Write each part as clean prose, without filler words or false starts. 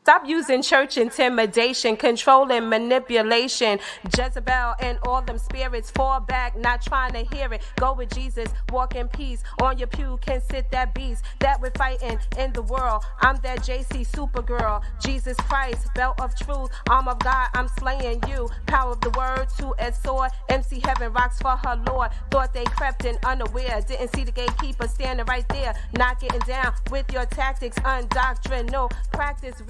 Stop using church intimidation, control and manipulation. Jezebel and all them spirits fall back, not trying to hear it. Go with Jesus, walk in peace. On your pew can sit that beast that we're fighting in the world. I'm that JC Supergirl, Jesus Christ, belt of truth, arm of God, I'm slaying you. Power of the word, two-edged sword. MC Heaven rocks for her Lord. Thought they crept in unaware, didn't see the gatekeeper standing right there. Not getting down with your tactics, undoctrinal practice.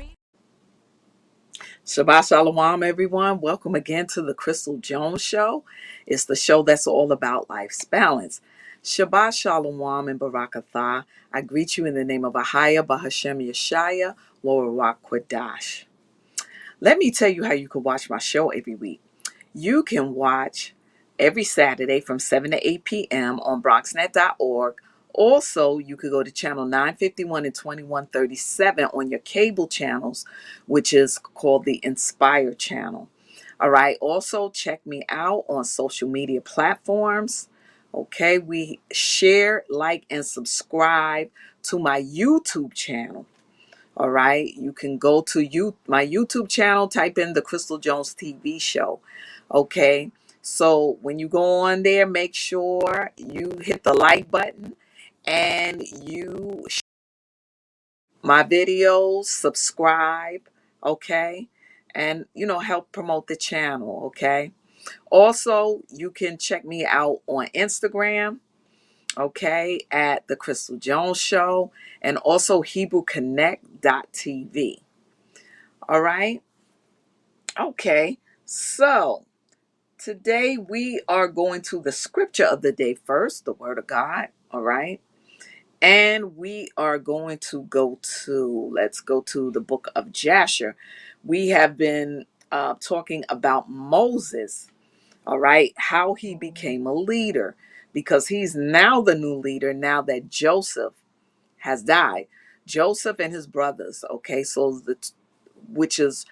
Shabbat Shalom, everyone. Welcome again to the Crystal Jones Show. It's the show that's all about life's balance. Shabbat Shalom and Barakatah. I greet you in the name of Ahaya, Bahashem Yeshaya, Lorak Kwadash. Let me tell you how you can watch my show every week. You can watch every Saturday from 7 to 8 p.m. on BronxNet.org. Also, you could go to channel 951 and 2137 on your cable channels, which is called the Inspire channel. All right. Also, check me out on social media platforms. Okay. We share, like, and subscribe to my YouTube channel. All right. You can go to my YouTube channel, type in the Crystal Jones TV show. Okay. So when you go on there, make sure you hit the like button and you my videos, subscribe. Okay. And, help promote the channel. Okay. Also, you can check me out on Instagram. Okay. At the Crystal Jones Show and also HebrewConnect.tv. All right. Okay. So today we are going to the scripture of the day first, the word of God. All right. And we are going to let's go to the book of Jasher. We have been talking about Moses. All right. How he became a leader because he's now the new leader now that Joseph has died. Joseph and his brothers. Okay. So which is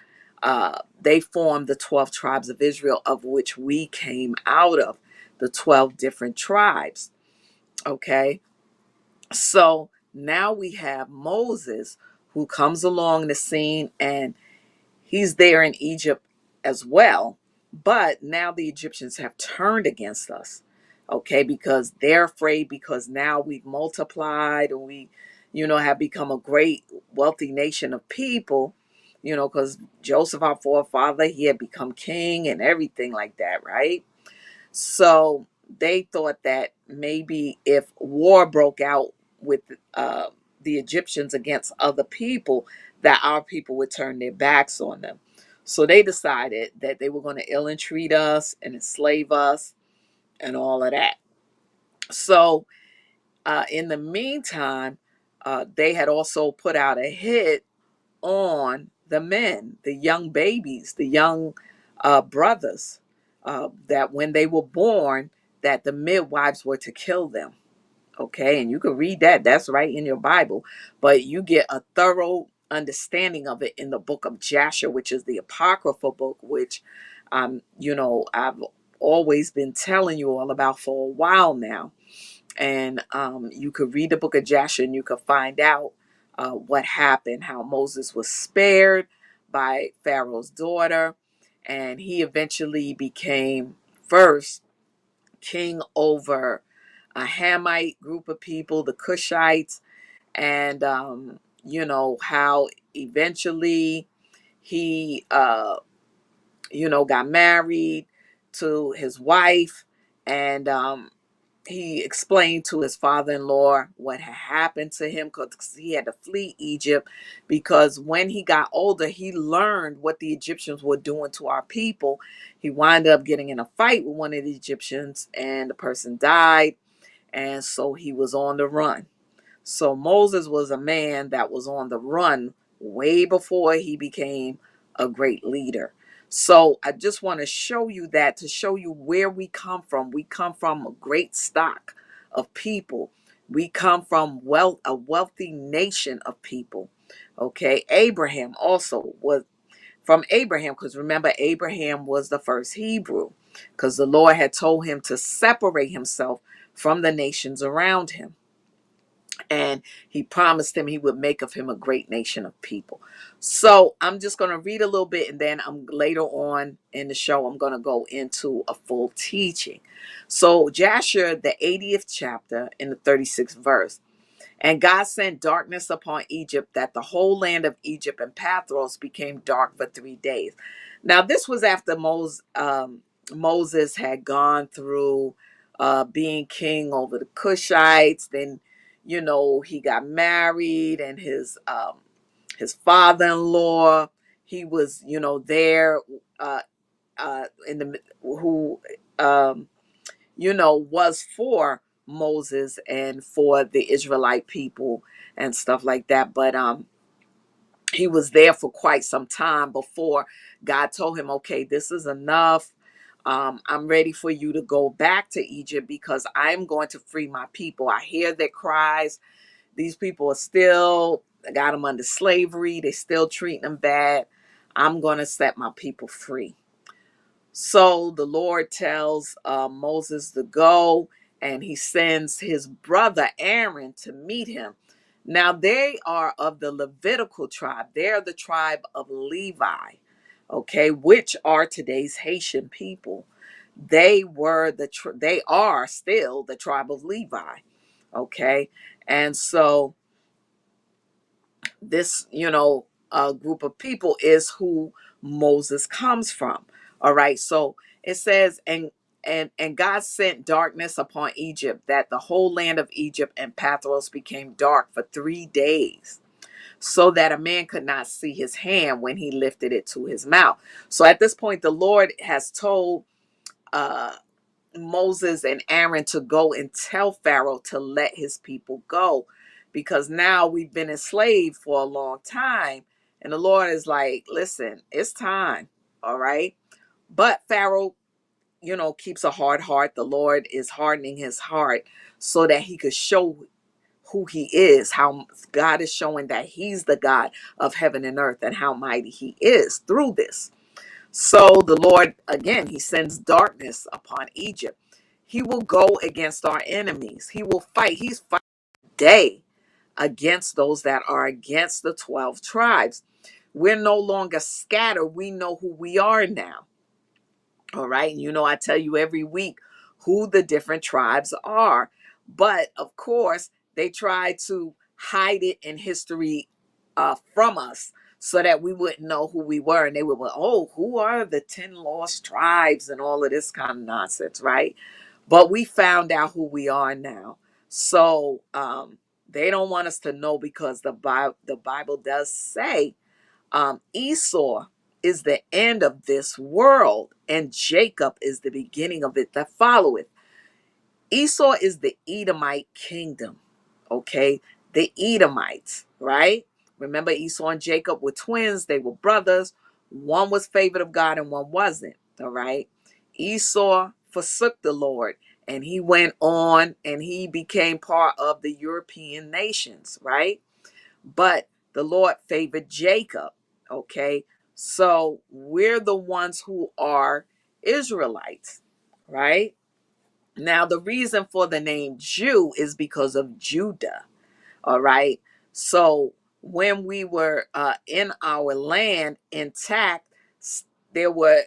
they formed the 12 tribes of Israel, of which we came out of, the 12 different tribes. Okay, so now we have Moses who comes along the scene, and he's there in Egypt as well. But now the Egyptians have turned against us, okay, because they're afraid, because now we've multiplied and we, have become a great wealthy nation of people, because Joseph, our forefather, he had become king and everything like that, right? So they thought that maybe if war broke out with uh, the Egyptians against other people, that our people would turn their backs on them. So they decided that they were going to ill entreat us and enslave us and all of that. So in the meantime, they had also put out a hit on the men, the young babies, the young brothers, that when they were born, that the midwives were to kill them. Okay, and you can read that. That's right in your Bible. But you get a thorough understanding of it in the book of Jasher, which is the apocryphal book, which, I've always been telling you all about for a while now. And you could read the book of Jasher and you could find out what happened, how Moses was spared by Pharaoh's daughter. And he eventually became first king over a Hamite group of people, the Cushites, and how eventually he got married to his wife, and he explained to his father-in-law what had happened to him, because he had to flee Egypt, because when he got older, he learned what the Egyptians were doing to our people. He wound up getting in a fight with one of the Egyptians, and the person died, and so he was on the run. So Moses was a man that was on the run way before he became a great leader. So I just want to show you that, to show you where we come from. We come from a great stock of people. We come from a wealthy nation of people. Okay, Abraham also was from Abraham, because remember, Abraham was the first Hebrew, because the Lord had told him to separate himself from the nations around him. And he promised him he would make of him a great nation of people. So I'm just going to read a little bit, and then I'm later on in the show I'm going to go into a full teaching. So Jasher, the 80th chapter, in the 36th verse. And God sent darkness upon Egypt, that the whole land of Egypt and Pathros became dark for 3 days. Now, this was after Moses had gone through being king over the Cushites. Then, he got married, and his father-in-law, he was, there in the who was for Moses and for the Israelite people and stuff like that. But he was there for quite some time before God told him, okay, this is enough. I'm ready for you to go back to Egypt because I'm going to free my people. I hear their cries. These people are still, I got them under slavery. They're still treating them bad. I'm going to set my people free. So the Lord tells Moses to go, and he sends his brother Aaron to meet him. Now they are of the Levitical tribe. They're the tribe of Levi, okay, which are today's Haitian people. They are still the tribe of Levi, okay, and so this group of people is who Moses comes from. All right, so it says, and God sent darkness upon Egypt, that the whole land of Egypt and Pathros became dark for 3 days, so that a man could not see his hand when he lifted it to his mouth. So at this point, the Lord has told uh Moses and Aaron to go and tell Pharaoh to let his people go, because now we've been enslaved for a long time. And the Lord is like, listen, it's time. All right. But Pharaoh, keeps a hard heart. The Lord is hardening his heart so that he could show who he is, how God is showing that he's the God of heaven and earth and how mighty he is through this. So the Lord, again, he sends darkness upon Egypt. He will go against our enemies. He will fight. He's fighting day against those that are against the 12 tribes. We're no longer scattered. We know who we are now. All right. I tell you every week who the different tribes are. But of course, they try to hide it in history from us so that we wouldn't know who we were. And they would, well, oh, who are the 10 lost tribes and all of this kind of nonsense, right? But we found out who we are now. So they don't want us to know, because the Bible does say Esau is the end of this world, and Jacob is the beginning of it that followeth. Esau is the Edomite kingdom, okay? The Edomites, right? Remember, Esau and Jacob were twins. They were brothers. One was favored of God and one wasn't, all right? Esau forsook the Lord, and he went on and he became part of the European nations, right? But the Lord favored Jacob. Okay. So we're the ones who are Israelites, right? Now, the reason for the name Jew is because of Judah. All right. So when we were in our land intact, there were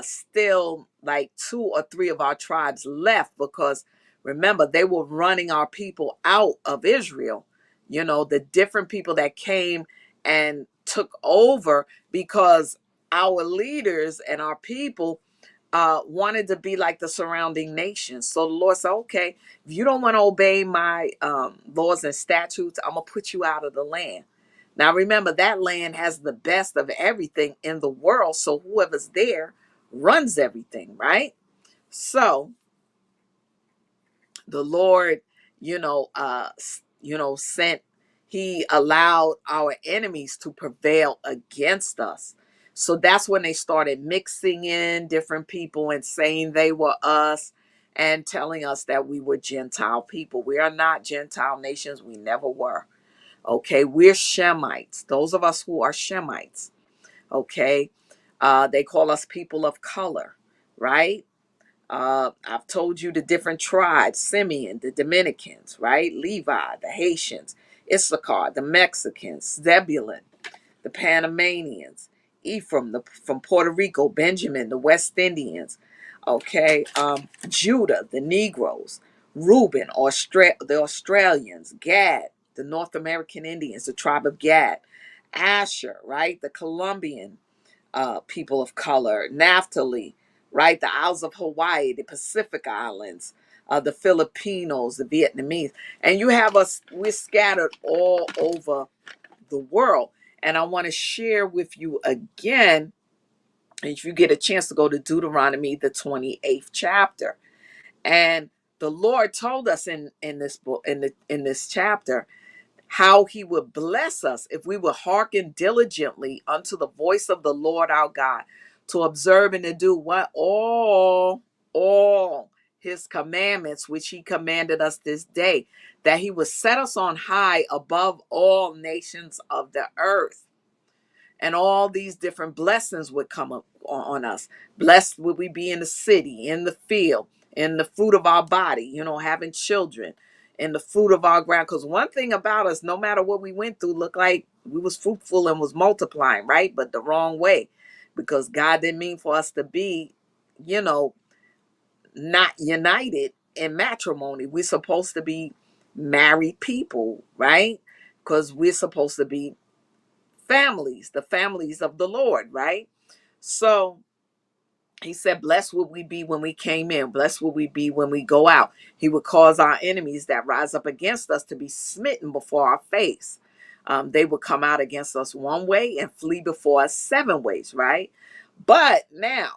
still like 2 or 3 of our tribes left, because remember, they were running our people out of Israel. The different people that came and took over, because our leaders and our people wanted to be like the surrounding nations. So the Lord said, okay, if you don't want to obey my laws and statutes, I'm going to put you out of the land. Now, remember, that land has the best of everything in the world. So whoever's there runs everything, right? So the Lord, sent, he allowed our enemies to prevail against us. So that's when they started mixing in different people and saying they were us and telling us that we were Gentile people. We are not Gentile nations. We never were. Okay. We're Shemites. Those of us who are Shemites. Okay. They call us people of color, right? I've told you the different tribes: Simeon, the Dominicans, right? Levi, the Haitians; Issachar, the Mexicans; Zebulun, the Panamanians; Ephraim, from Puerto Rico; Benjamin, the West Indians; okay, Judah, the Negroes; Reuben, the Australians; Gad, the North American Indians, the tribe of Gad; Asher, right, the Colombian people of color; Naphtali, right, the Isles of Hawaii, the Pacific Islands, the Filipinos, the Vietnamese. And you have us, we're scattered all over the world. And I want to share with you again, if you get a chance, to go to Deuteronomy, the 28th chapter. And the Lord told us in this book, in this chapter, how he would bless us if we would hearken diligently unto the voice of the Lord our God, to observe and to do what? All his commandments which he commanded us this day, that he would set us on high above all nations of the earth. And all these different blessings would come up on us. Blessed would we be in the city, in the field, in the fruit of our body, having children, in the fruit of our ground. Because one thing about us, no matter what we went through, looked like we was fruitful and was multiplying, right? But the wrong way, because God didn't mean for us to be, not united in matrimony. We're supposed to be married people, right? Because we're supposed to be families, the families of the Lord, right? So he said, blessed would we be when we came in, blessed would we be when we go out. He would cause our enemies that rise up against us to be smitten before our face. They would come out against us one way and flee before us 7 ways, right? But now,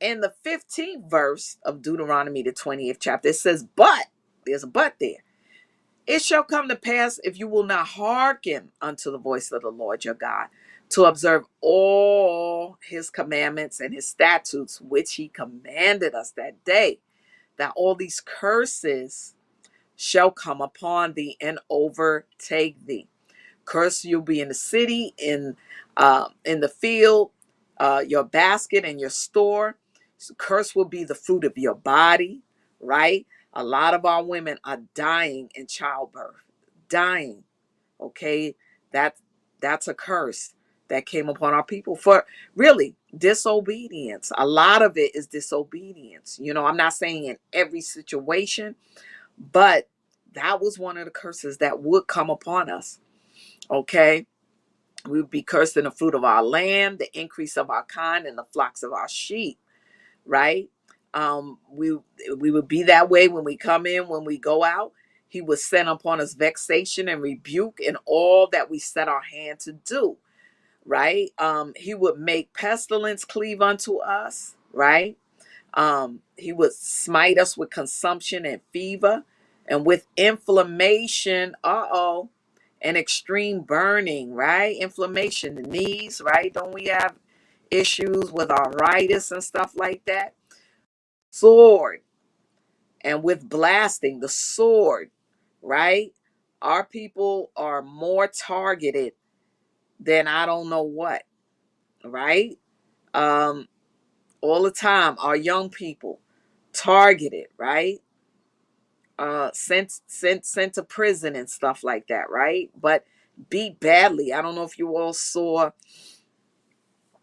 in the 15th verse of Deuteronomy, the 20th chapter, it says, but, there's a but there. It shall come to pass, if you will not hearken unto the voice of the Lord your God, to observe all his commandments and his statutes, which he commanded us that day, that all these curses shall come upon thee and overtake thee. Curse you'll be in the city, in the field, your basket and your store. So curse will be the fruit of your body, right? A lot of our women are dying in childbirth, dying. Okay, that's a curse that came upon our people for really disobedience. A lot of it is disobedience. I'm not saying in every situation, but that was one of the curses that would come upon us. Okay, we would be cursed in the fruit of our land, the increase of our kind, and the flocks of our sheep, right? We would be that way when we come in, when we go out. He would send upon us vexation and rebuke in all that we set our hand to do, right? He would make pestilence cleave unto us, right? He would smite us with consumption and fever, and with inflammation, and extreme burning, right? Inflammation, the knees, right? Don't we have issues with arthritis and stuff like that? Sword, and with blasting, the sword, right? Our people are more targeted than I don't know what, right? All the time, our young people targeted, right? Sent to prison and stuff like that, right? But beat badly. I don't know if you all saw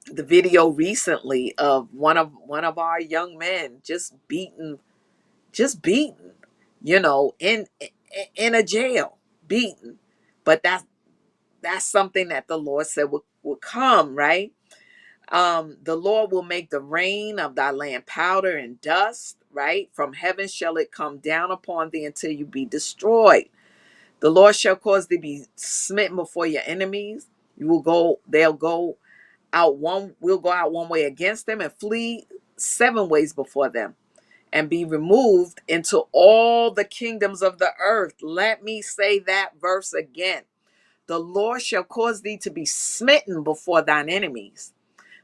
the video recently of one of our young men just beaten, in a jail, beaten. But that's something that the Lord said would come, right? The Lord will make the rain of thy land powder and dust, right? From heaven shall it come down upon thee until you be destroyed. The Lord shall cause thee to be smitten before your enemies. They'll go out we'll go out one way against them and flee 7 ways before them, and be removed into all the kingdoms of the earth. Let me say that verse again. The Lord shall cause thee to be smitten before thine enemies.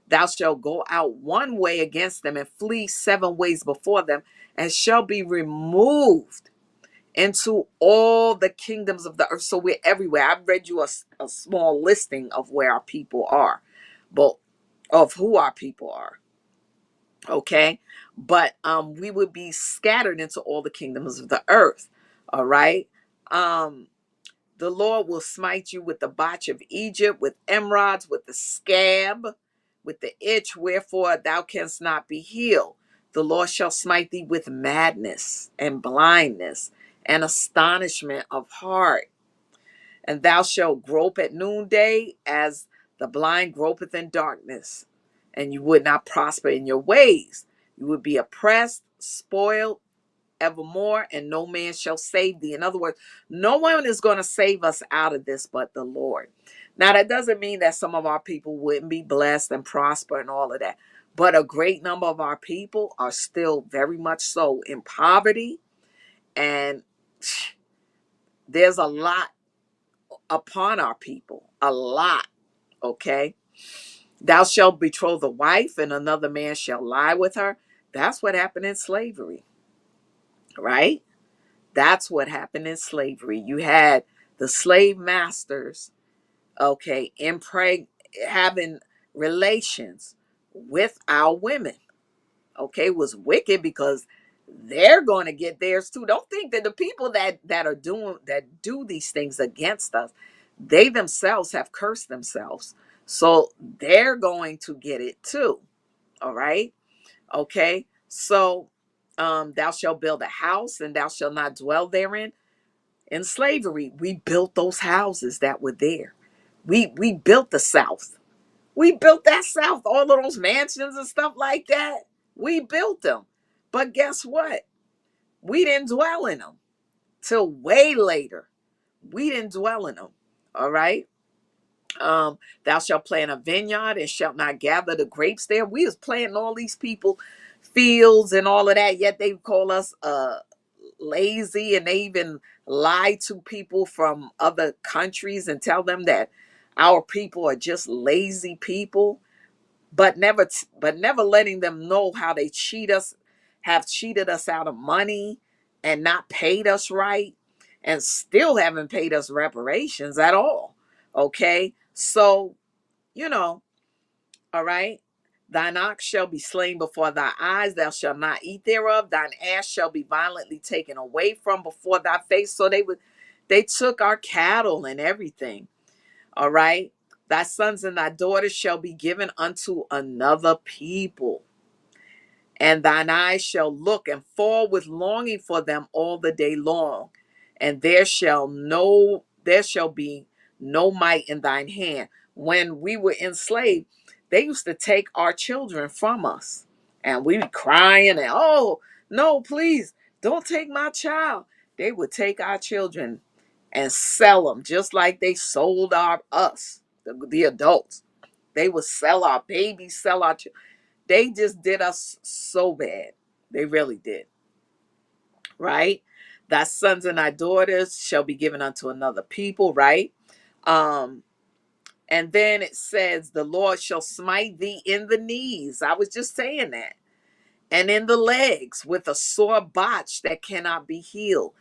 Thou shalt go out one way against them and flee 7 ways before them, and shall be removed into all the kingdoms of the earth. So we're everywhere. I've read you a small listing of where our people are, but of who our people are. Okay, but we would be scattered into all the kingdoms of the earth. All right. um the Lord will smite you with the botch of Egypt, with emerods, with the scab, with the itch, wherefore thou canst not be healed. The Lord shall smite thee with madness and blindness and astonishment of heart. And thou shalt grope at noonday as the blind gropeth in darkness. And you would not prosper in your ways. You would be oppressed, spoiled, evermore, and no man shall save thee. In other words, no one is going to save us out of this but the Lord. Now, that doesn't mean that some of our people wouldn't be blessed and prosper and all of that, but a great number of our people are still very much so in poverty, and there's a lot upon our people, a lot. Okay. Thou shalt betroth a wife, and another man shall lie with her. That's what happened in slavery, right? That's what happened in slavery. You had the slave masters, okay, having relations with our women. Okay, it was wicked because they're going to get theirs too. Don't think that the people that are doing that do these things against us, they themselves have cursed themselves. So they're going to get it too. All right. Okay. So thou shalt build a house and thou shalt not dwell therein. In slavery, we built those houses that were there. We built the South. We built that South, all of those mansions and stuff like that. We built them. But guess what? We didn't dwell in them till way later. We didn't dwell in them. All right. Thou shalt plant a vineyard and shalt not gather the grapes there. We was planting all these people fields and all of that, yet they call us lazy, and they even lie to people from other countries and tell them that our people are just lazy people, but never letting them know how they have cheated us out of money and not paid us right, and still haven't paid us reparations at all. Okay, so you know, all right. Thine ox shall be slain before thy eyes, thou shalt not eat thereof. Thine ass shall be violently taken away from before thy face. So they took our cattle and everything. All right. Thy sons and thy daughters shall be given unto another people, and thine eyes shall look and fall with longing for them all the day long, and there shall be no might in thine hand. When we were enslaved, they used to take our children from us, and we be crying and, oh no, please don't take my child. They would take our children and sell them just like they sold us, the adults. They would sell our babies, sell our children. They just did us so bad. They really did. Right? Thy sons and thy daughters shall be given unto another people, right? Um, and then it says, the Lord shall smite thee in the knees. I was just saying that. And in the legs with a sore botch that cannot be healed.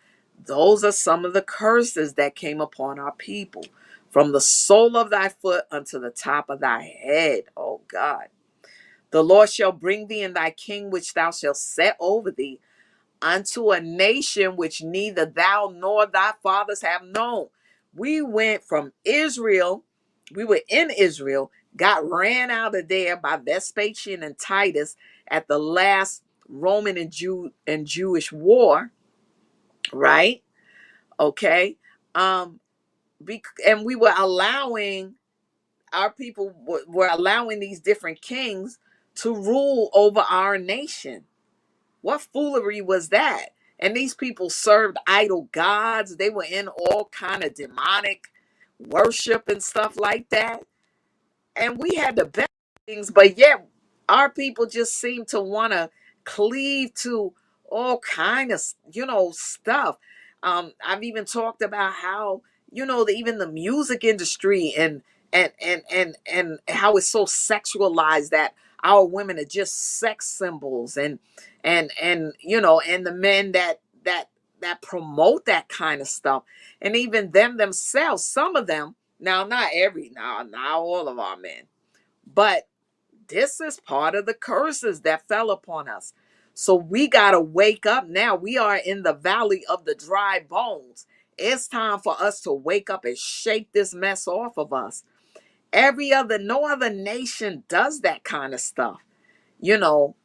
Those are some of the curses that came upon our people. From the sole of thy foot unto the top of thy head. Oh God. The Lord shall bring thee and thy king, which thou shalt set over thee, unto a nation which neither thou nor thy fathers have known. We went from Israel, we were in Israel, got ran out of there by Vespasian and Titus at the last Roman and Jewish war, right? Okay. Um, and we were allowing our people were allowing these different kings to rule over our nation. What foolery was that? And these people served idol gods. They were in all kind of demonic worship and stuff like that. And we had the best things, but yet our people just seem to want to cleave to all kind of stuff. I've even talked about how even the music industry and how it's so sexualized that our women are just sex symbols, and the men that promote that kind of stuff, and even them themselves, some of them, now not all of our men, but This is part of the curses that fell upon us. So we got to wake up now. We are in the valley of the dry bones. It's time for us to wake up and shake this mess off of us. No other nation does that kind of stuff, you know,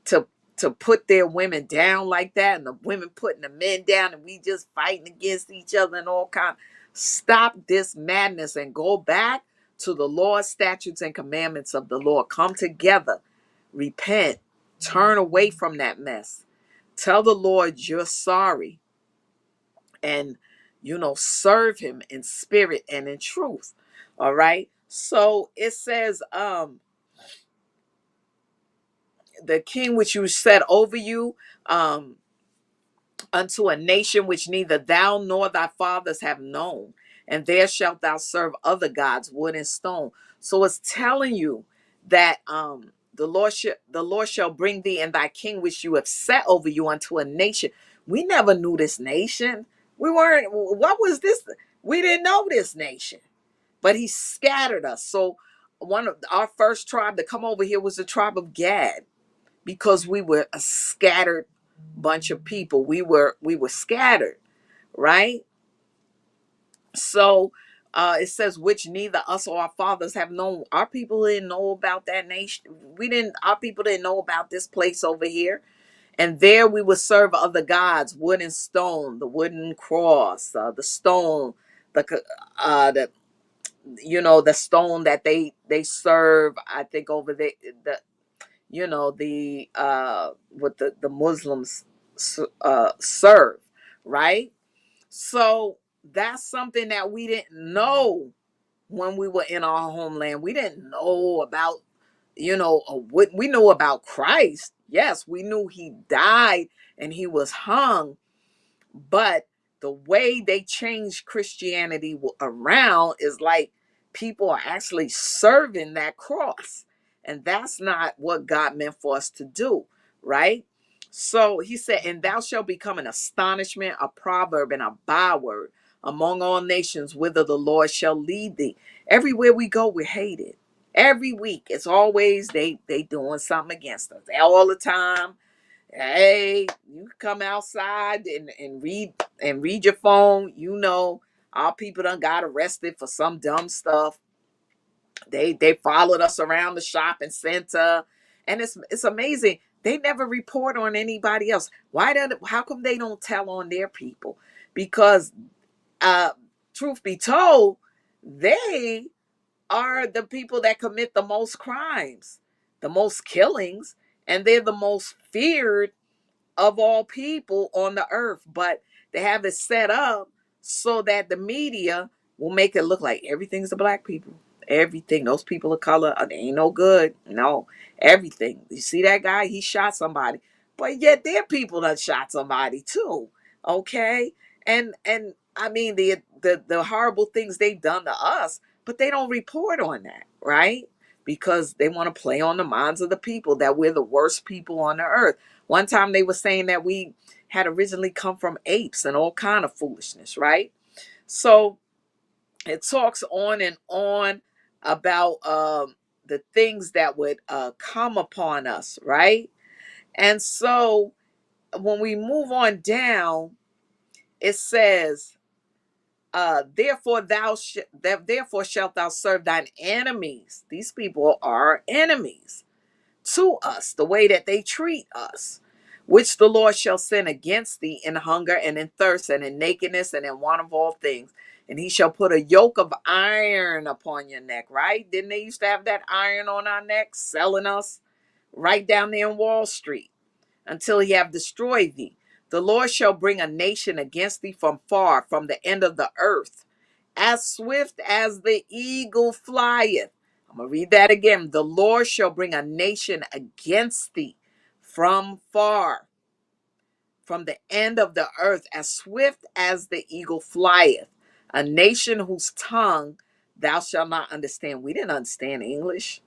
to put their women down like that, and the women putting the men down, and we just fighting against each other and all kind. Stop this madness and go back to the Lord's statutes and commandments of the Lord. Come together, repent, turn away from that mess. Tell the Lord you're sorry, and serve him in spirit and in truth. All right. So it says, the king which you set over you, unto a nation which neither thou nor thy fathers have known, and there shalt thou serve other gods, wood and stone. So it's telling you that the Lord shall bring thee and thy king which you have set over you unto a nation. We never knew this nation. We weren't, what was this? We didn't know this nation, but he scattered us. So one of our first tribe to come over here was the tribe of Gad, because we were a scattered bunch of people. We were scattered, right? So it says, which neither us or our fathers have known. Our people didn't know about that nation. Our people didn't know about this place over here. And there we would serve other gods, wood and stone, the wooden cross, the stone, the the stone that they serve. I think over there, the what the Muslims serve, right? So that's something that we didn't know when we were in our homeland. We didn't know about, what we know about Christ. Yes, we knew he died and he was hung, but the way they changed Christianity around is like people are actually serving that cross. And that's not what God meant for us to do, right? So he said, and thou shalt become an astonishment, a proverb, and a byword among all nations, whither the Lord shall lead thee. Everywhere we go, we're hated. Every week, it's always they doing something against us. All the time. Hey, you come outside and read your phone. Our people done got arrested for some dumb stuff. They followed us around the shopping center, and it's amazing. They never report on anybody else. How come they don't tell on their people? Because uh truth be told, they are the people that commit the most crimes, the most killings, and they're the most feared of all people on the earth. But they have it set up so that the media will make it look like everything's the black people. Everything. Those people of color, they ain't no good. No, everything. You see that guy? He shot somebody. But yet their people that shot somebody too. Okay? And I mean the horrible things they've done to us, but they don't report on that, right? Because they want to play on the minds of the people that we're the worst people on the earth. One time they were saying that we had originally come from apes and all kind of foolishness, right? So it talks on and on about the things that would come upon us, right? And so when we move on down, it says, therefore shalt thou serve thine enemies. These people are enemies to us, the way that they treat us, which the Lord shall send against thee in hunger and in thirst and in nakedness and in want of all things. And he shall put a yoke of iron upon your neck, right? Didn't they used to have that iron on our necks, selling us right down there in Wall Street, until he have destroyed thee? The Lord shall bring a nation against thee from far, from the end of the earth, as swift as the eagle flieth. I'm going to read that again. The Lord shall bring a nation against thee from far, from the end of the earth, as swift as the eagle flieth. A nation whose tongue thou shalt not understand. We didn't understand English.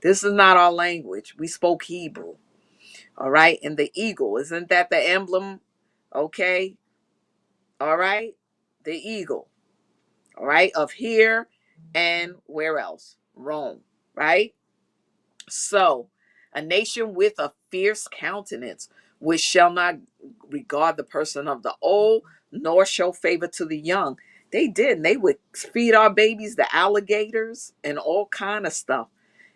This is not our language. We spoke Hebrew. All right. And the eagle, isn't that the emblem? Okay. All right. The eagle. All right. Of here and where else? Rome. Right. So, a nation with a fierce countenance, which shall not regard the person of the old, nor show favor to the young. They did. And they would feed our babies the alligators and all kind of stuff,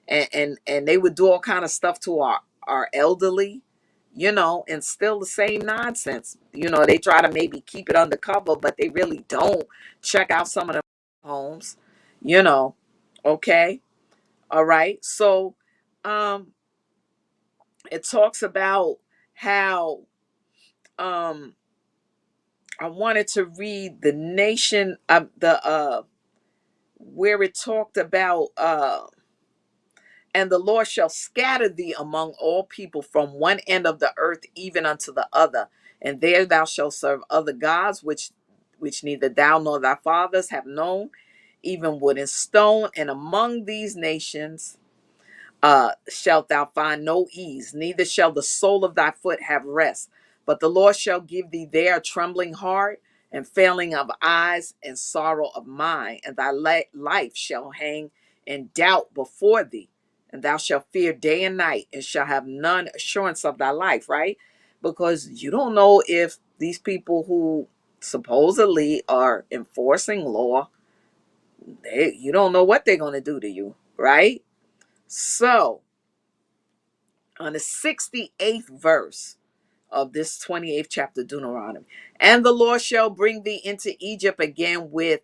and they would do all kind of stuff to our elderly, and still the same nonsense. They try to maybe keep it undercover, but they really don't check out some of the homes. You know, okay, all right. So, um, it talks about how um I wanted to read the nation the where it talked about and the Lord shall scatter thee among all people from one end of the earth even unto the other, and there thou shalt serve other gods which neither thou nor thy fathers have known, even wood and stone, and among these nations shalt thou find no ease, neither shall the sole of thy foot have rest. But the Lord shall give thee there a trembling heart, and failing of eyes, and sorrow of mind, and thy life shall hang in doubt before thee, and thou shalt fear day and night, and shall have none assurance of thy life, right? Because you don't know if these people who supposedly are enforcing law, you don't know what they're going to do to you, right? So, on the 68th verse of this 28th chapter Deuteronomy, and the Lord shall bring thee into Egypt again with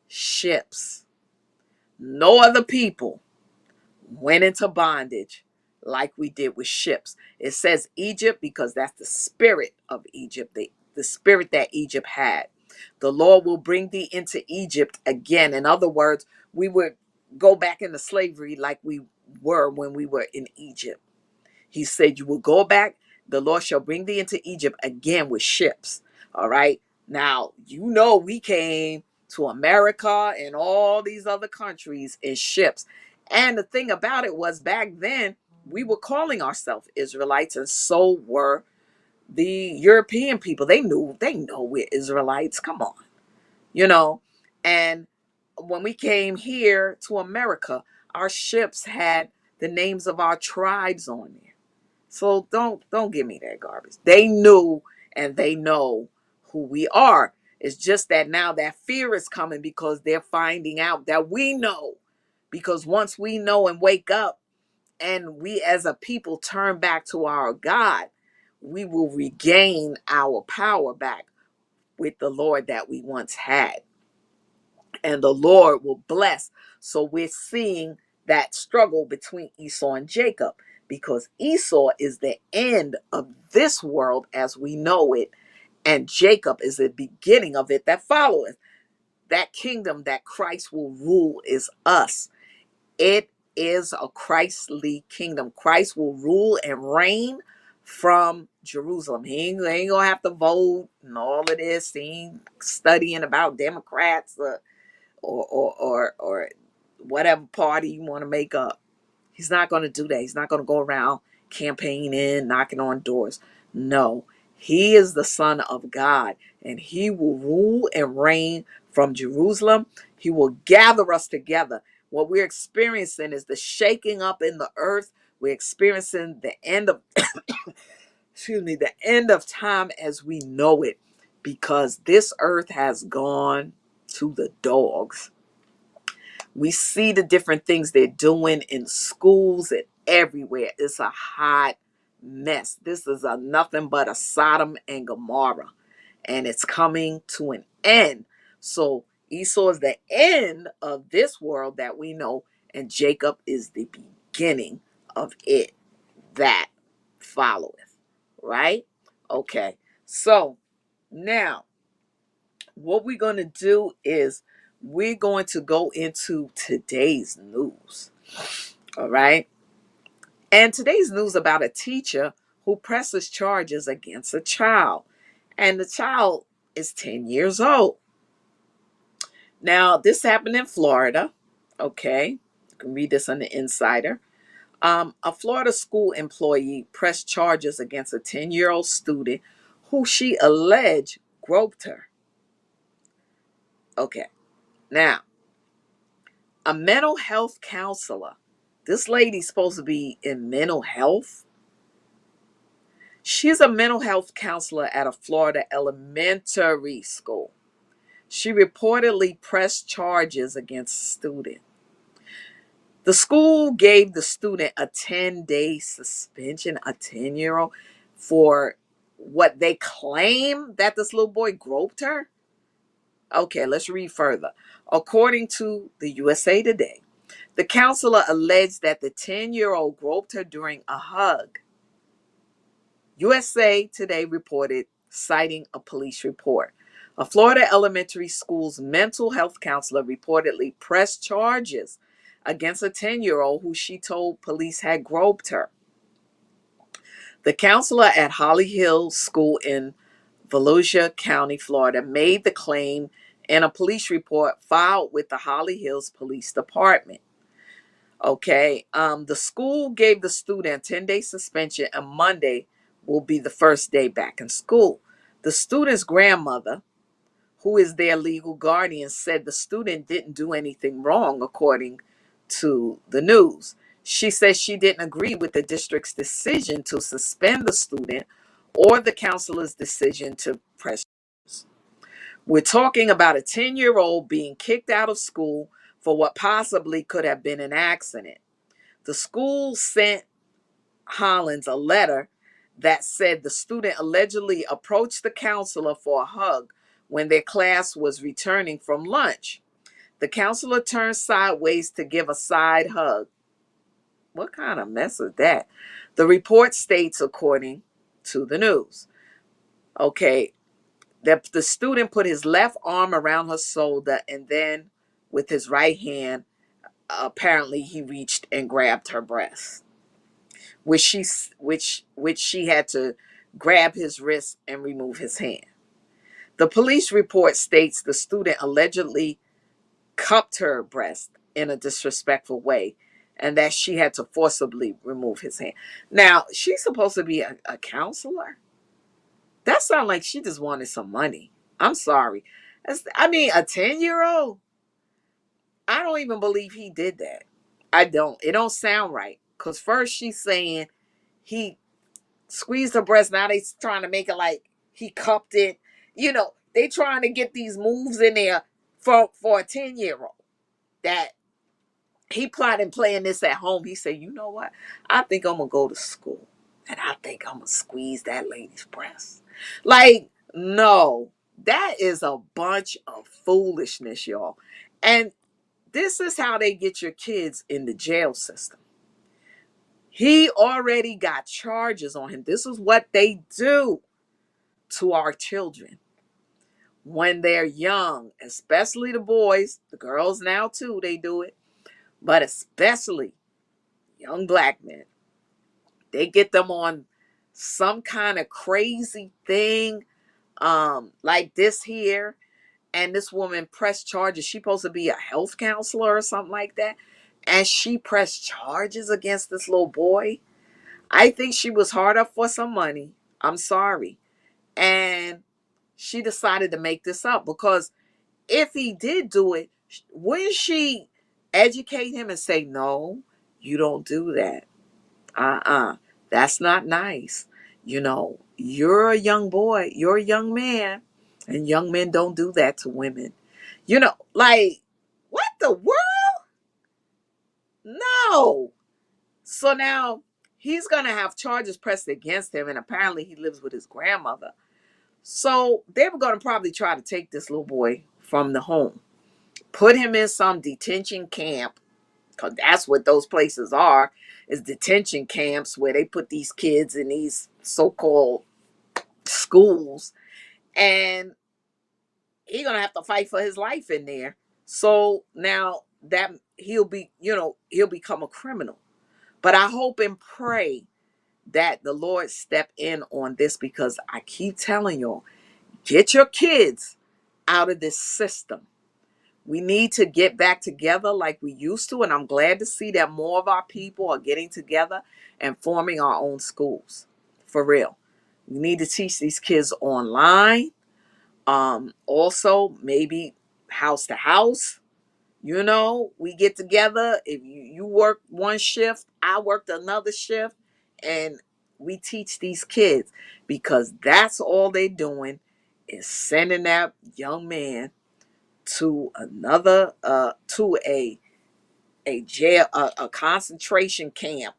ships. No other people went into bondage like we did with ships. It says Egypt because that's the spirit of Egypt, the spirit that Egypt had. The Lord will bring thee into Egypt again. In other words, we would go back into slavery like we were when we were in Egypt. He said, you will go back. The Lord shall bring thee into Egypt again with ships. All right. Now, we came to America and all these other countries in ships. And the thing about it was back then, we were calling ourselves Israelites, and so were the European people. They know we're Israelites. Come on, you know. And when we came here to America, our ships had the names of our tribes on there. So don't give me that garbage. They knew and they know who we are. It's just that now that fear is coming because they're finding out that we know. Because once we know and wake up and we as a people turn back to our God, we will regain our power back with the Lord that we once had, and the Lord will bless. So we're seeing that struggle between Esau and Jacob, because Esau is the end of this world as we know it, and Jacob is the beginning of it that followeth. That kingdom that Christ will rule is us. It is a Christly kingdom. Christ will rule and reign from Jerusalem. He ain't gonna have to vote and all of this. He ain't studying about Democrats or whatever party you want to make up. He's not going to do that. He's not going to go around campaigning, knocking on doors. No, he is the Son of God, and he will rule and reign from Jerusalem. He will gather us together. What we're experiencing is the shaking up in the earth. We're experiencing the end of the end of time as we know it, because this earth has gone to the dogs. We see the different things they're doing in schools and everywhere. It's a hot mess. This is a nothing but a Sodom and Gomorrah, and it's coming to an end. So Esau is the end of this world that we know, and Jacob is the beginning of it that followeth. Right? Okay. So now what we're going to do is we're going to go into today's news. All right. And today's news about a teacher who presses charges against a child. And the child is 10 years old. Now, this happened in Florida. Okay. You can read this on the Insider. A Florida school employee pressed charges against a 10-year-old student who she alleged groped her. Okay. Now, a mental health counselor This lady's supposed to be in mental health. She's a mental health counselor at a Florida elementary school. She reportedly pressed charges against a student. The school gave the student a 10-day suspension, a 10-year-old, for what they claim that this little boy groped her. Okay, let's read further. According to the USA Today, the counselor alleged that the 10-year-old groped her during a hug. USA Today reported, citing a police report. A Florida elementary school's mental health counselor reportedly pressed charges against a 10-year-old who she told police had groped her. The counselor at Holly Hill School in Volusia County, Florida, made the claim in a police report filed with the Holly Hills Police Department. Okay, the school gave the student a 10-day suspension, and Monday will be the first day back in school. The student's grandmother, who is their legal guardian, said the student didn't do anything wrong, according to the news. She says she didn't agree with the district's decision to suspend the student or the counselor's decision to press. We're talking about a 10-year-old being kicked out of school for what possibly could have been an accident. The school sent Hollins a letter that said the student allegedly approached the counselor for a hug when their class was returning from lunch. The counselor turned sideways to give a side hug. What kind of mess is that? The report states, according to the news, okay, that the student put his left arm around her shoulder, and then with his right hand, apparently he reached and grabbed her breast, which she had to grab his wrist and remove his hand. The police report states the student allegedly cupped her breast in a disrespectful way, and that she had to forcibly remove his hand. Now, she's supposed to be a counselor. That sounds like she just wanted some money. I'm sorry. I mean, a 10-year-old? I don't even believe he did that. I don't. It don't sound right. Because first she's saying he squeezed her breast. Now they trying to make it like he cupped it. You know, they trying to get these moves in there for a 10-year-old. That he plotted playing this at home. He said, you know what? I think I'm going to go to school. And I think I'm going to squeeze that lady's breast. Like, no. That is a bunch of foolishness, y'all. And this is how they get your kids in the jail system. He already got charges on him. This is what they do to our children when they're young, especially the boys. The girls now too, they do it. But especially young black men. They get them on some kind of crazy thing like this here. And this woman pressed charges. She's supposed to be a health counselor or something like that. And she pressed charges against this little boy. I think she was hard up for some money. I'm sorry. And she decided to make this up, because if he did do it, wouldn't she educate him and say, no, you don't do that. That's not nice. You know, you're a young boy, you're a young man, and young men don't do that to women. You know, like, what the world? No. So now he's going to have charges pressed against him, and apparently he lives with his grandmother. So they were going to probably try to take this little boy from the home, put him in some detention camp, because that's what those places are, is detention camps where they put these kids in these so-called schools, and he's going to have to fight for his life in there. So now that he'll become a criminal. But I hope and pray that the Lord step in on this, because I keep telling y'all, get your kids out of this system. We need to get back together like we used to, and I'm glad to see that more of our people are getting together and forming our own schools. For real. We need to teach these kids online. Also, maybe house to house. You know, we get together. If you work one shift, I worked another shift, and we teach these kids, because that's all they're doing is sending that young man to another to a jail, a concentration camp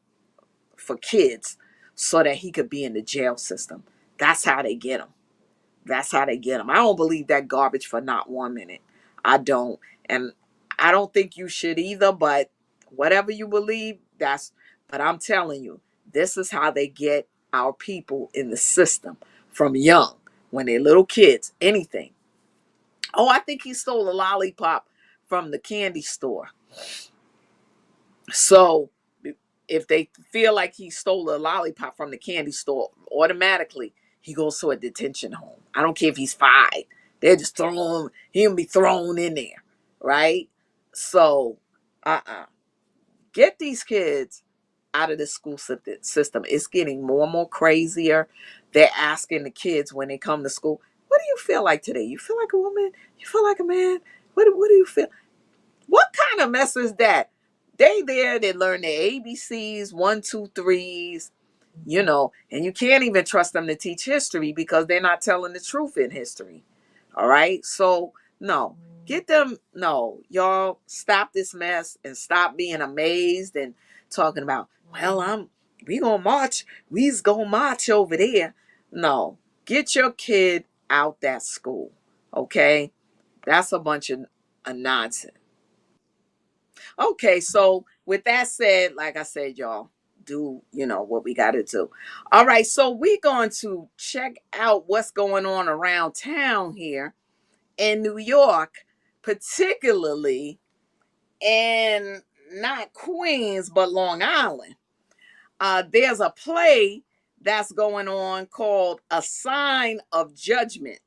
for kids, so that he could be in the jail system. That's how they get them. That's how they get them. I don't believe that garbage for not 1 minute. I don't. And I don't think you should either, but whatever you believe, that's, but I'm telling you, this is how they get our people in the system from young, when they're little kids, anything. Oh, I think he stole a lollipop from the candy store. So if they feel like he stole a lollipop from the candy store, automatically he goes to a detention home. I don't care if he's 5. They're just throw him, he'll be thrown in there, right? So, get these kids out of the school system. It's getting more and more crazier. They're asking the kids when they come to school, what do you feel like today? You feel like a woman? You feel like a man? What do you feel? What kind of mess is that? They learn their ABCs, one, two, threes, and you can't even trust them to teach history, because they're not telling the truth in history. All right. So no, get them. No, y'all stop this mess and stop being amazed and talking about, well, we gonna march. We's gonna march over there. No, get your kid out that school. Okay. That's a bunch of nonsense. Okay, so with that said, like I said, y'all, do what we got to do. All right, so we're going to check out what's going on around town here in New York, particularly in not Queens, but Long Island. There's a play that's going on called A Sign of Judgment.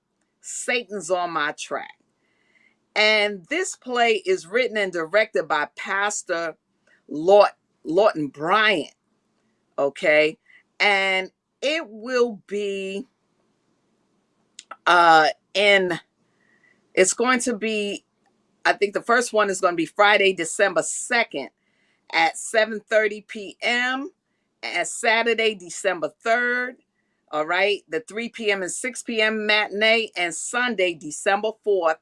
Satan's on My Track. And this play is written and directed by Pastor Lawton Bryant. Okay. And it will be in it's going to be, I think the first one is going to be Friday, December 2nd at 7:30 p.m. and Saturday, December 3rd. All right. The 3 p.m. and 6 p.m. matinee, and Sunday, December 4th,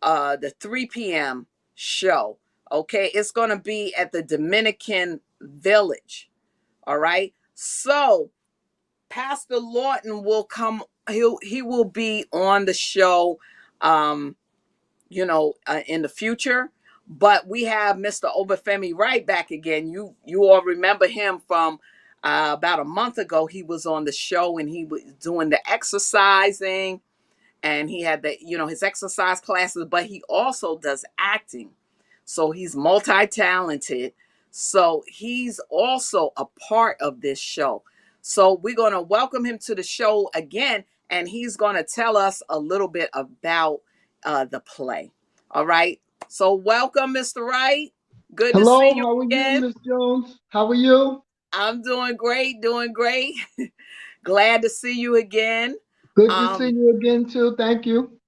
the 3 p.m. show. Okay, it's going to be at the Dominican Village. All right. So Pastor Lawton will come. He will be on the show, in the future. But we have Mr. Obafemi Wright back again. You all remember him from about a month ago. He was on the show and he was doing the exercising, and he had his exercise classes, but he also does acting. So he's multi-talented. So he's also a part of this show. So we're going to welcome him to the show again, and he's going to tell us a little bit about the play. All right. So welcome, Mr. Wright. Good to Hello, see you how are you, again. Miss Jones? How are you? I'm doing great, doing great. Glad to see you again. Good to see you again, too. Thank you.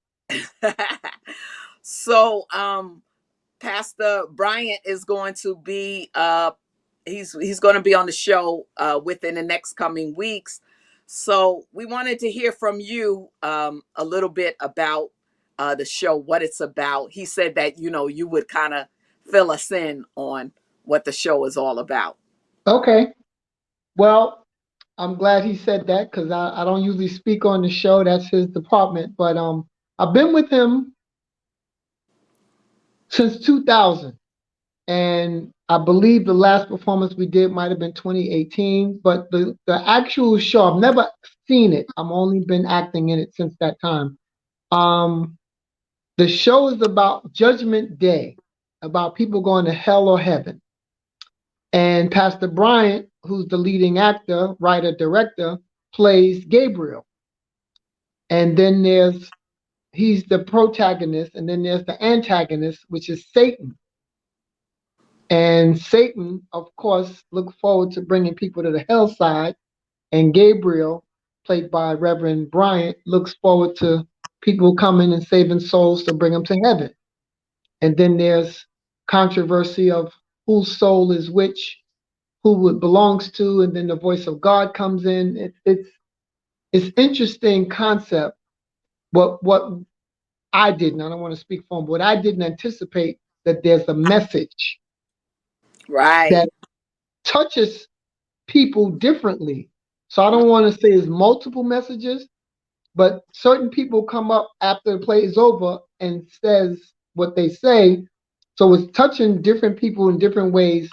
So, Pastor Bryant is going to be he's going to be on the show within the next coming weeks. So we wanted to hear from you a little bit about the show, what it's about. He said that you would kind of fill us in on what the show is all about. Okay. Well, I'm glad he said that because I don't usually speak on the show. That's his department. But I've been with him since 2000. And I believe the last performance we did might have been 2018. But the actual show, I've never seen it. I've only been acting in it since that time. The show is about Judgment Day, about people going to hell or heaven. And Pastor Bryant, who's the leading actor, writer, director, plays Gabriel. And then he's the protagonist, and then there's the antagonist, which is Satan. And Satan, of course, looks forward to bringing people to the hell side. And Gabriel, played by Reverend Bryant, looks forward to people coming and saving souls to bring them to heaven. And then there's controversy of whose soul is which, who it belongs to, and then the voice of God comes in. It's interesting concept. What I didn't, I don't want to speak for him, but I didn't anticipate that there's a message Right. that touches people differently. So I don't want to say it's multiple messages, but certain people come up after the play is over and says what they say. So it's touching different people in different ways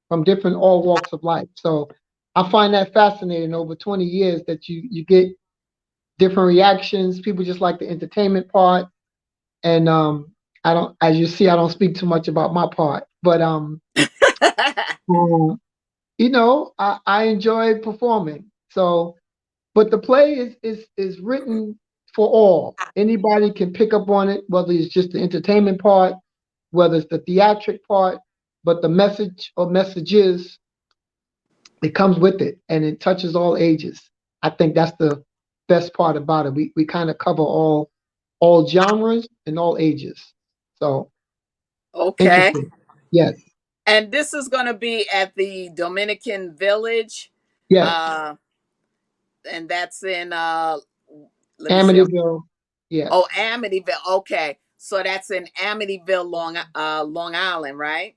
from different all walks of life. So I find that fascinating over 20 years that you get different reactions. People just like the entertainment part. And I don't, as you see, I don't speak too much about my part, but um, I enjoy performing. So, but the play is written for all. Anybody can pick up on it, whether it's just the entertainment part, whether it's the theatric part, but the message or messages, it comes with it and it touches all ages. I think that's the best part about it. We kind of cover all genres and all ages. So Okay. interesting. Yes. And this is going to be at the Dominican Village. Yes. Uh, and that's in, let me see. Amityville. Yes. Oh, Amityville. Okay. So that's in Amityville, Long Island, right?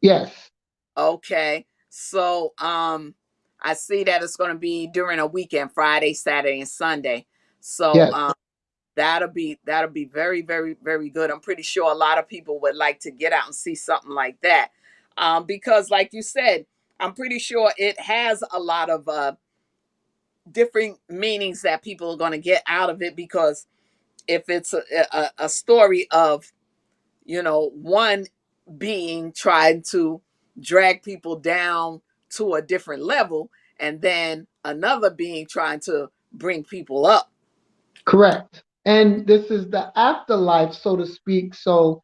Yes. Okay. So I see that it's going to be during a weekend, Friday, Saturday, and Sunday. So Yes. that'll be very, very, very good. I'm pretty sure a lot of people would like to get out and see something like that. Because like you said, I'm pretty sure it has a lot of different meanings that people are going to get out of it, because if it's a story of, one being trying to drag people down to a different level, and then another being trying to bring people up. Correct. And this is the afterlife, so to speak. So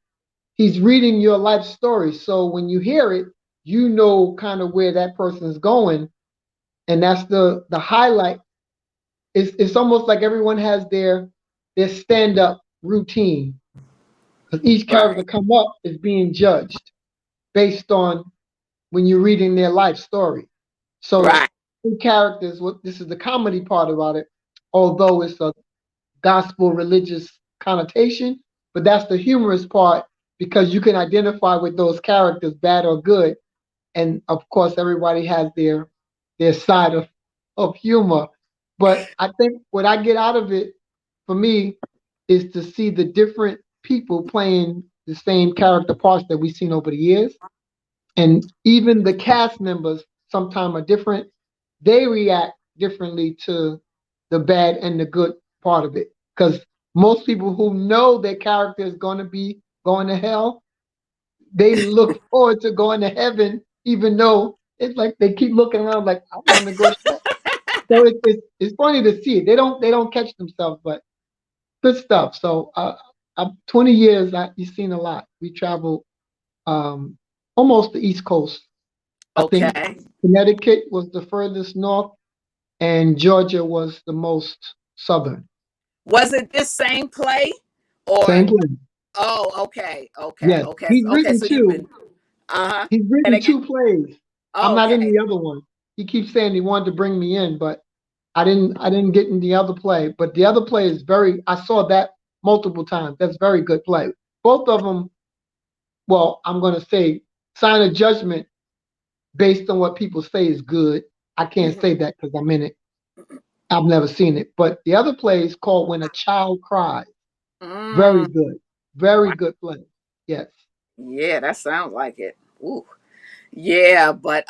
he's reading your life story. So when you hear it, you know kind of where that person is going. And that's the highlight. It's almost like everyone has their stand-up routine. Because each character Right. come up is being judged based on when you're reading their life story. So Right. two characters, what this is the comedy part about it, although it's a gospel religious connotation, but that's the humorous part because you can identify with those characters, bad or good. And of course everybody has their side of humor. But I think what I get out of it for me is to see the different people playing the same character parts that we've seen over the years. And even the cast members sometimes are different. They react differently to the bad and the good part of it. Because most people who know their character is going to be going to hell, they look forward to going to heaven, even though it's like they keep looking around like I want to go. So it's funny to see it. They don't catch themselves, but good stuff. So 20 years, you've seen a lot. We traveled um, almost the East Coast. I think Okay. Connecticut was the furthest north, and Georgia was the most southern. Was it this same play, or? Same place. Oh, okay, okay, Yes, okay, he's okay. written So you've been, two. uh-huh. He's And written again, two plays. I'm not in okay, the other one. He keeps saying he wanted to bring me in, but I didn't get in the other play. But the other play is very. I saw that multiple times. That's very good play. Both of them. Well, I'm going to say Sign of Judgment based on what people say is good. I can't hmm say that because I'm in it. I've never seen it. But the other play is called When a Child Cries. Very mm, good. Very wow. good play. Yes. Yeah, that sounds like it. Ooh, yeah, but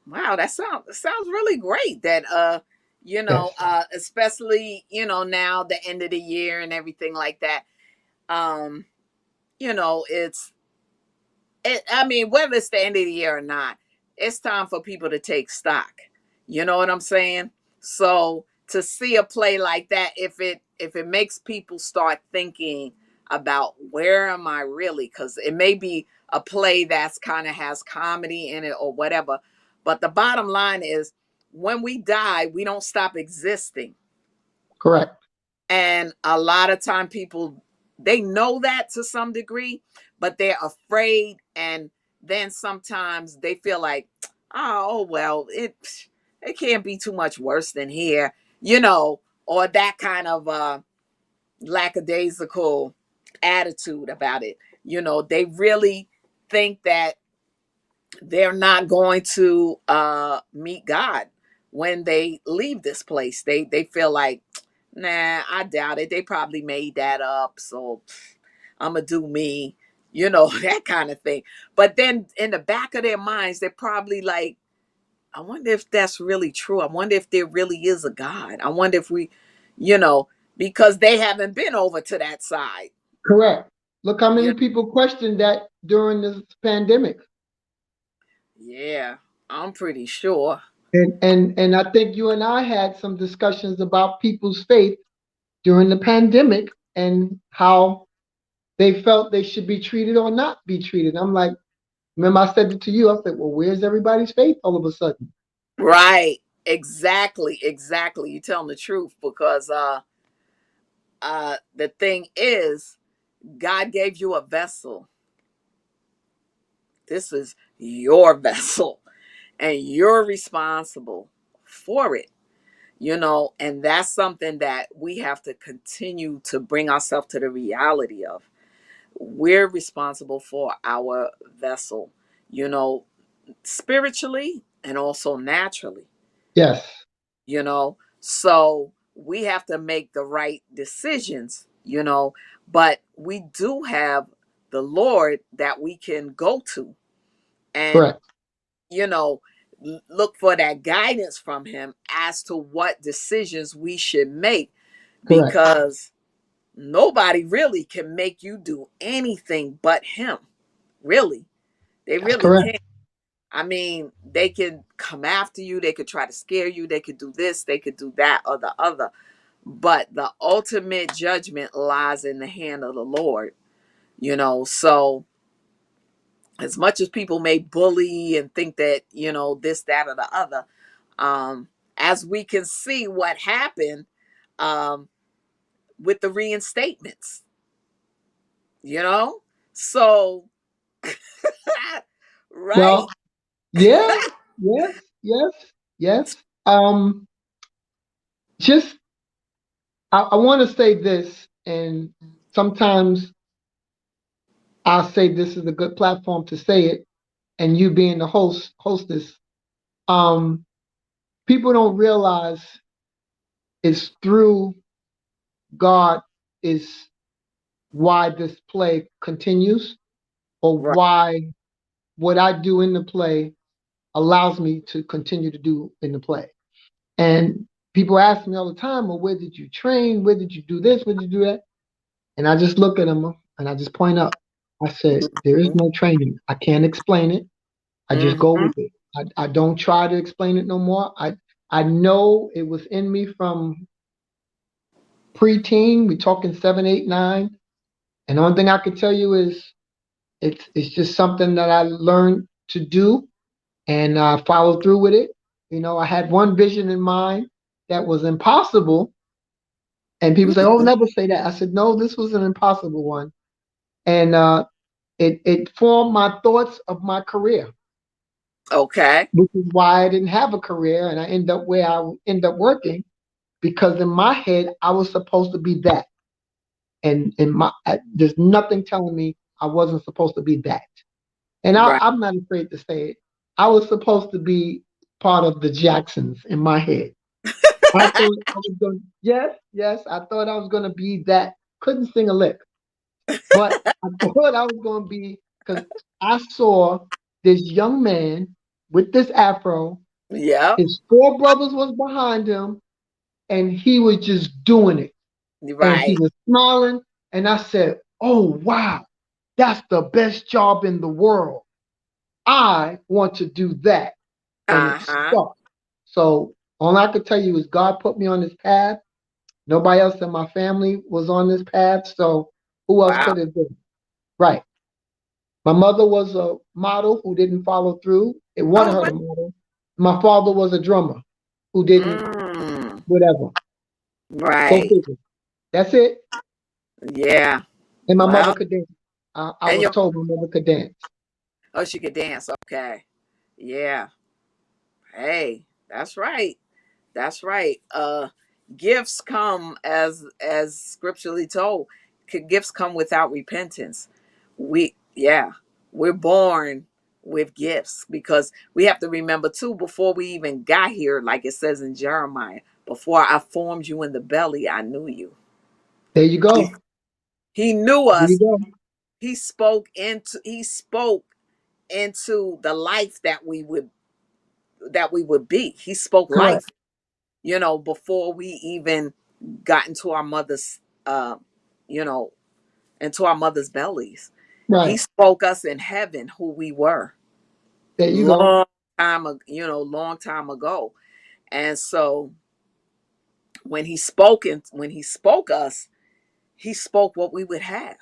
wow, that sounds really great. That Yes. especially now the end of the year and everything like that. Um, it's I mean, whether it's the end of the year or not, it's time for people to take stock. You know what I'm saying? So to see a play like that, if it makes people start thinking about where am I really, because it may be a play that's kind of has comedy in it or whatever, but the bottom line is when we die, we don't stop existing. Correct. And a lot of time people, they know that to some degree, but they're afraid, and then sometimes they feel like, oh well, it can't be too much worse than here, or that kind of lackadaisical attitude about it. They really think that they're not going to meet God when they leave this place. They feel like, nah, I doubt it. They probably made that up, so I'm gonna do me, that kind of thing. But then in the back of their minds, they're probably like, I wonder if that's really true. I wonder if there really is a God. I wonder if you know, because they haven't been over to that side. Correct. Look how Yeah, many people questioned that during this pandemic. yeah, I'm pretty sure. And I think you and I had some discussions about people's faith during the pandemic and how they felt they should be treated or not be treated. I'm like, remember I said it to you. I said, well, where's everybody's faith all of a sudden? Right. Exactly. You're telling the truth, because the thing is, God gave you a vessel. This is your vessel, and you're responsible for it. And that's something that we have to continue to bring ourselves to the reality of. We're responsible for our vessel, you know, spiritually and also naturally, Yes, so we have to make the right decisions, but we do have the Lord that we can go to, and, correct, you know, look for that guidance from him as to what decisions we should make, correct. because nobody really can make you do anything but him. Really. They That's really correct. can't. I mean, they can come after you, they could try to scare you, they could do this, they could do that or the other. But the ultimate judgment lies in the hand of the Lord. So as much as people may bully and think that, this, that, or the other, as we can see what happened, um, with the reinstatements, you know? So, right? Well, yeah, yes, yes, yes. Um, just I want to say this, and sometimes I'll say this is a good platform to say it, and you being the hostess, um, people don't realize it's through God is why this play continues, or Right. why what I do in the play allows me to continue to do in the play. And people ask me all the time, well, where did you train? Where did you do this? Where did you do that? And I just look at them and I just point out. I said, there is no training. I can't explain it. I just go Mm-hmm. with it. I don't try to explain it no more. I know it was in me from preteen. We're talking 7, 8, 9. And the only thing I can tell you is it's just something that I learned to do and followed through with it. I had one vision in mind that was impossible, and people say, "Oh, Mm-hmm. never say that." I said, "No, this was an impossible one," and it formed my thoughts of my career, Okay. which is why I didn't have a career, and I end up where I end up working because in my head I was supposed to be that, and there's nothing telling me I wasn't supposed to be that. And Right. I'm not afraid to say it. I was supposed to be part of the Jacksons in my head. I thought I was going. Yes, yes. I thought I was going to be that. Couldn't sing a lick, but I thought I was going to be because I saw this young man with this afro. Yep. His four brothers was behind him, and he was just doing it. And he Right. was smiling, and I said, "Oh wow, that's the best job in the world. I want to do that." And it Uh-huh. stuck. So all I could tell you is God put me on this path. Nobody else in my family was on this path. So who else Wow. could it be? Right. My mother was a model who didn't follow through. It wanted Oh, her well. to model. My father was a drummer who didn't, Mm, whatever. Go right. figure. That's it. Yeah. And my mother Well, could dance. I And was your told my mother could dance. oh, she could dance. Okay. Yeah. Hey, that's right. That's right. Gifts come as scripturally told. Gifts come without repentance. Yeah, we're born with gifts because we have to remember too. Before we even got here, like it says in Jeremiah, before I formed you in the belly, I knew you. There you He, go. he knew There you us. go. He spoke into the life that we would be. He spoke Correct. life, before we even got into our mother's uh you know into our mother's bellies. He Right. spoke us in heaven who we were There you go. long time ago. And so when he spoke us, he spoke what we would have,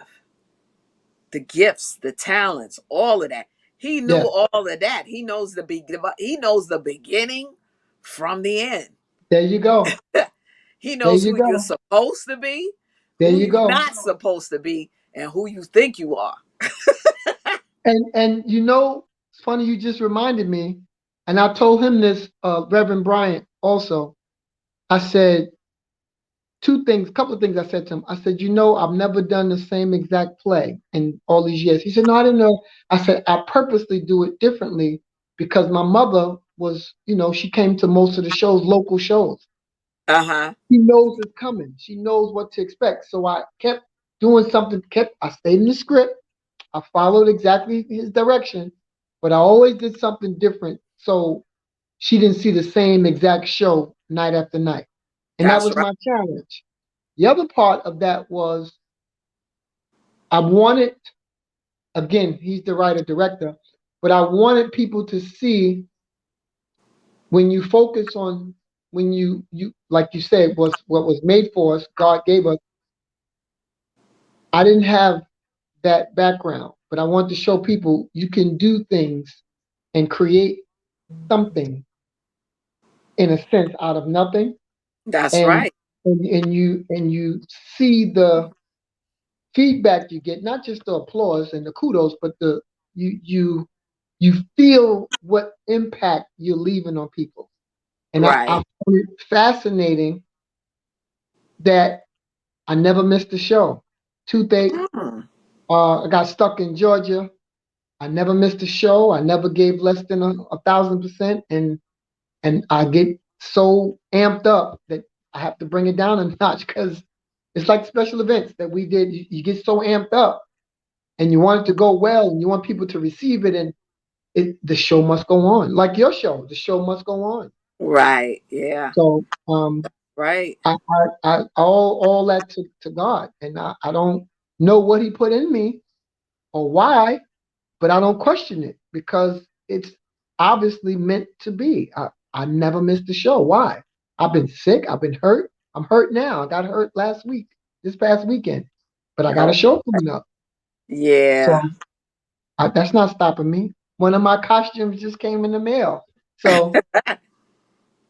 the gifts, the talents, all of that. He knew Yeah. all of that. He knows the beginning from the end. There you go. He There knows you who you're go. supposed to be, There who you you're go. not supposed to be, and who you think you are. And it's funny you just reminded me, and I told him this, Reverend Bryant also. I said two things, a couple of things I said to him. I said, I've never done the same exact play in all these years. He said, no, I didn't know. I said, I purposely do it differently because my mother was, she came to most of the shows, local shows. Uh-huh. She knows it's coming. She knows what to expect. So I kept doing something, I stayed in the script. I followed exactly his direction, but I always did something different. So she didn't see the same exact show night after night. And that That's was right. my challenge. The other part of that was I wanted, again, he's the writer director, but I wanted people to see when you focus on when you like you said was what was made for us, God gave us. I didn't have that background, but I want to show people you can do things and create something in a sense out of nothing, That's and right. and you see the feedback you get, not just the applause and the kudos, but the you feel what impact you're leaving on people. And I Right. found it fascinating that I never missed a show. Toothache, Mm. I got stuck in Georgia. I never missed a show. I never gave less than 1,000%, and I get so amped up that I have to bring it down a notch because it's like special events that we did. You get so amped up and you want it to go well and you want people to receive it, and the show must go on. Like your show, the show must go on. Right. Yeah. So Right. I all that to God, and I don't know what He put in me or why, but I don't question it because it's obviously meant to be. I never missed a show. Why? I've been sick. I've been hurt. I'm hurt now. I got hurt last week, this past weekend, but I got a Oh, show coming up. yeah. So that's not stopping me. One of my costumes just came in the mail. So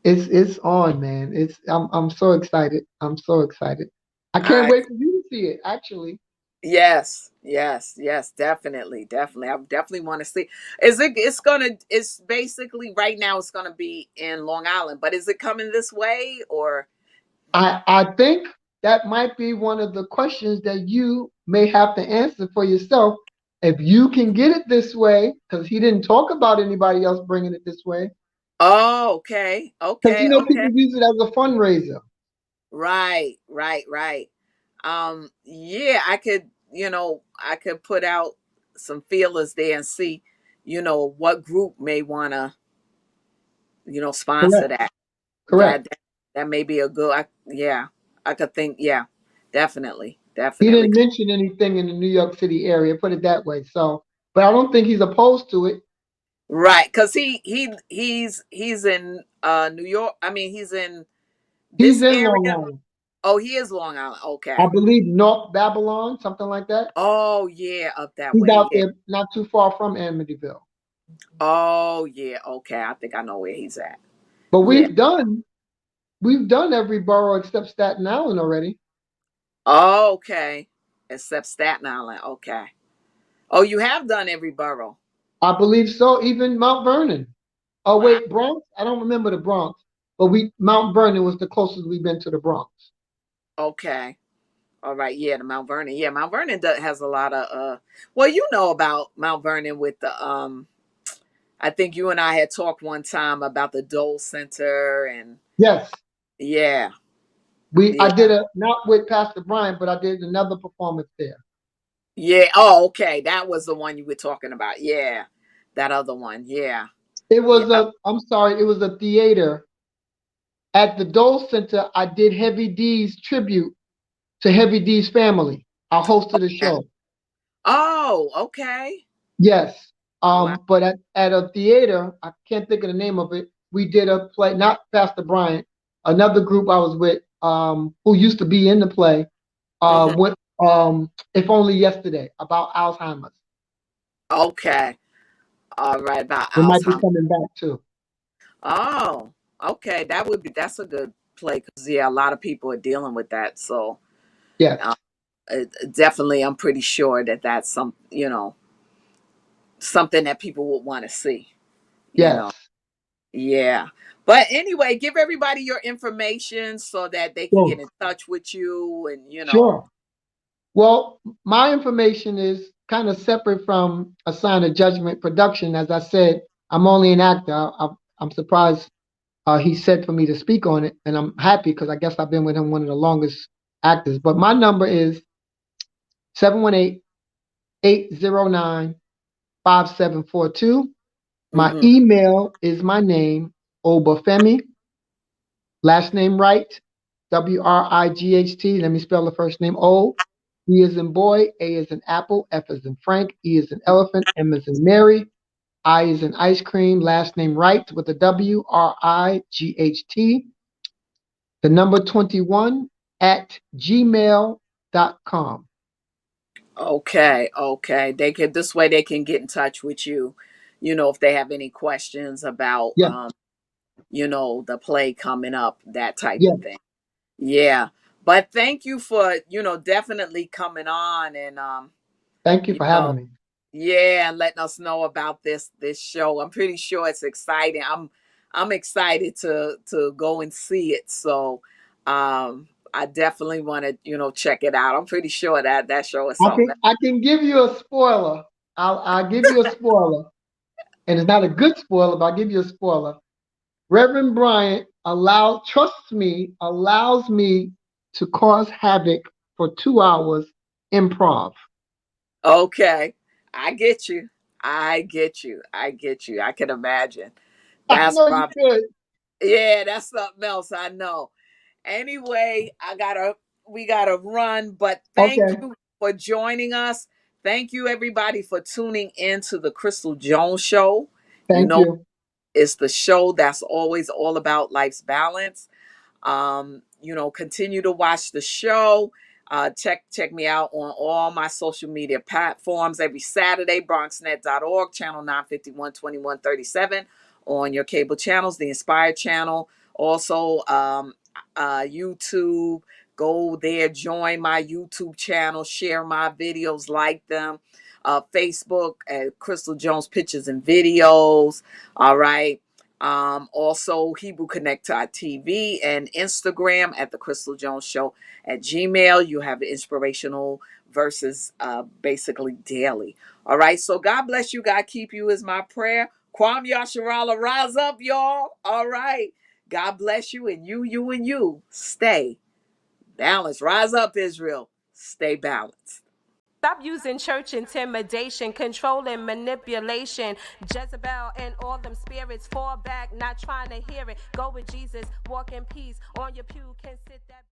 it's on, man. I'm so excited. I'm so excited. I can't I wait for you to see it, actually. Yes, yes, yes, definitely, definitely. I definitely want to see. It's basically right now it's gonna be in Long Island, but is it coming this way or I think that might be one of the questions that you may have to answer for yourself. If you can get it this way, because he didn't talk about anybody else bringing it this way, Oh, okay. because Okay, okay. people use it as a fundraiser. Right, right, right. Yeah, I could put out some feelers there and see, what group may want to, sponsor Correct. that. Correct. That may be a good. Yeah, I could think. Yeah, definitely, He definitely. didn't mention anything in the New York City area, put it that way. So, but I don't think he's opposed to it. Right, because he's in New York. I mean, he's in He's this in Long area. Island. Oh, he is Long Island. I Okay. believe North Babylon, something like that. Oh yeah, up that He's way. out Yeah. there not too far from Amityville. Oh yeah. Okay, I think I know where he's at. But Yeah. we've done every borough except Staten Island already. Oh, okay. Except Staten Island. Okay. Oh, you have done every borough. I believe so, even Mount Vernon. Oh Wow. wait, Bronx? I don't remember the Bronx, but Mount Vernon was the closest we've been to the Bronx. Okay. All right. Yeah, the Mount Vernon. Yeah, Mount Vernon has a lot of well, you know about Mount Vernon with the I think you and I had talked one time about the Dole Center and Yes. yeah. I Yeah. did a not with Pastor Brian, but I did another performance there. Yeah. Oh, okay. That was the one you were talking about. Yeah. That other one. Yeah. It Yeah. was I'm sorry, it was a theater. At the Dole Center, I did Heavy D's tribute to Heavy D's family. I hosted a Okay. show. Oh, okay. Yes. Wow. But at a theater, I can't think of the name of it. We did a play, not Pastor Bryant, another group I was with, who used to be in the play, Hmm. went If Only Yesterday, about Alzheimer's. Okay. All right. About They might be Alzheimer's. coming back too. Oh, okay. That's a good play because, yeah, a lot of people are dealing with that. So, Yes. uh, definitely, I'm pretty sure that that's something that people would want to see, you know. Yes. Yeah. But anyway, give everybody your information so that they can get Sure. in touch with you and. Sure. Well, my information is kind of separate from A Sign of Judgment production. As I said, I'm only an actor. I'm surprised he said for me to speak on it, and I'm happy because I guess I've been with him one of the longest actors. But my number is 718-809-5742. My Hmm. email is my name, Obafemi, last name Wright, Wright. Let me spell the first name. O, B is in boy, A is in apple, F is in Frank, E is in elephant, M is in Mary, I is in ice cream, last name Wright with a Wright. The number 21 at gmail.com. Okay, okay. This way they can get in touch with you, if they have any questions about Yes, the play coming up, that type yes. of thing. Yeah. But thank you for, definitely coming on and Thank you you for know, having me. yeah, and letting us know about this show. I'm pretty sure it's exciting. I'm excited to go and see it. So I definitely want to, check it out. I'm pretty sure that show is something. I can give you a spoiler. I'll give you a spoiler. And it's not a good spoiler, but I'll give you a spoiler. Reverend Bryant allows me to cause havoc for 2 hours improv. Okay. I get you. I get you. I get you. I can imagine. I That's know you probably, could. yeah, that's something else. I know. Anyway, we gotta run, but thank Okay. you for joining us. Thank you everybody for tuning in to the Crystal Jones Show. You Thank know, you. it's the show that's always all about life's balance. Continue to watch the show. Check me out on all my social media platforms every Saturday, bronxnet.org, channel 951 2137 on your cable channels, the Inspired channel. Also, YouTube. Go there, join my YouTube channel, share my videos, like them. Facebook at Crystal Jones Pictures and Videos. All right. Also, Hebrew Connect TV and Instagram at the Crystal Jones Show. At Gmail, you have inspirational verses basically daily. All right. So God bless you. God keep you is my prayer. Kwam Yasharala, rise up, y'all. All right. God bless you and you stay balanced. Rise up, Israel. Stay balanced. Stop using church intimidation, control and manipulation. Jezebel and all them spirits fall back, not trying to hear it. Go with Jesus, walk in peace. On your pew can sit that.